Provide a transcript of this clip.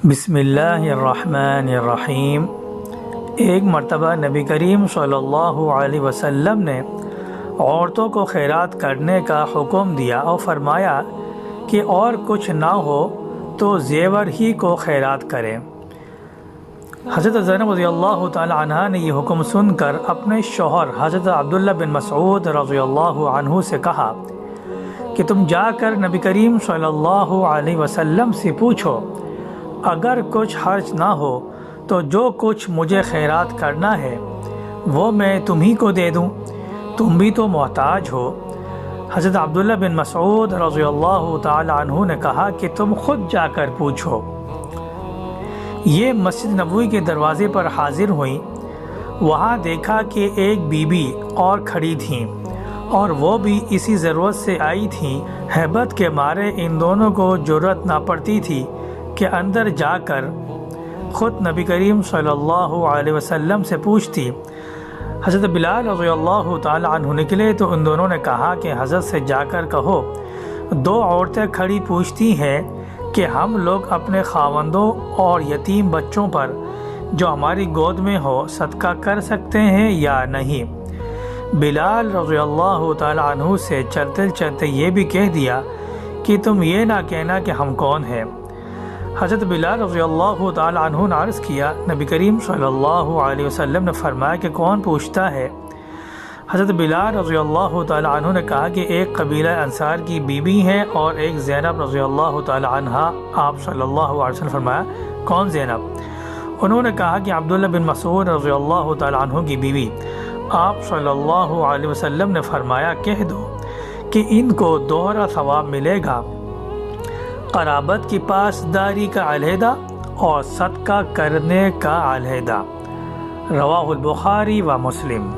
بسم اللہ الرحمن الرحیم۔ ایک مرتبہ نبی کریم صلی اللہ علیہ وسلم نے عورتوں کو خیرات کرنے کا حکم دیا اور فرمایا کہ اور کچھ نہ ہو تو زیور ہی کو خیرات کریں۔ حضرت زینب رضی اللہ تعالی عنہ نے یہ حکم سن کر اپنے شوہر حضرت عبداللہ بن مسعود رضی اللہ عنہ سے کہا کہ تم جا کر نبی کریم صلی اللہ علیہ وسلم سے پوچھو، اگر کچھ حرج نہ ہو تو جو کچھ مجھے خیرات کرنا ہے وہ میں تمہیں کو دے دوں، تم بھی تو محتاج ہو۔ حضرت عبداللہ بن مسعود رضی اللہ تعالی عنہ نے کہا کہ تم خود جا کر پوچھو۔ یہ مسجد نبوی کے دروازے پر حاضر ہوئیں۔ وہاں دیکھا کہ ایک بی بی اور کھڑی تھیں اور وہ بھی اسی ضرورت سے آئی تھیں۔ ہیبت کے مارے ان دونوں کو جرأت نہ پڑتی تھی کہ اندر جا کر خود نبی کریم صلی اللہ علیہ وسلم سے پوچھتی۔ حضرت بلال رضی اللہ تعالی عنہ نکلے تو ان دونوں نے کہا کہ حضرت سے جا کر کہو، دو عورتیں کھڑی پوچھتی ہیں کہ ہم لوگ اپنے خاوندوں اور یتیم بچوں پر جو ہماری گود میں ہو صدقہ کر سکتے ہیں یا نہیں۔ بلال رضی اللہ تعالی عنہ سے چلتے چلتے یہ بھی کہہ دیا کہ تم یہ نہ کہنا کہ ہم کون ہیں۔ حضرت بلال رضی اللہ تعالی عنہ نے عرض کیا، نبی کریم صلی اللہ علیہ وسلم نے فرمایا کہ کون پوچھتا ہے؟ حضرت بلال رضی اللہ تعالی عنہ نے کہا کہ ایک قبیلہ انصار کی بیوی ہے اور ایک زینب رضی اللہ تعالی عنہ۔ آپ صلی اللہ علیہ وسلم فرمایا، کون زینب؟ انہوں نے کہا کہ عبداللہ بن مسعود رضی اللہ تعالی عنہ کی بیوی۔ آپ صلی اللہ علیہ وسلم نے فرمایا، کہہ دو کہ ان کو دوہرا ثواب ملے گا، قرابت کی پاسداری کا علیحدہ اور صدقہ کرنے کا علیحدہ۔ رواہ البخاری و مسلم۔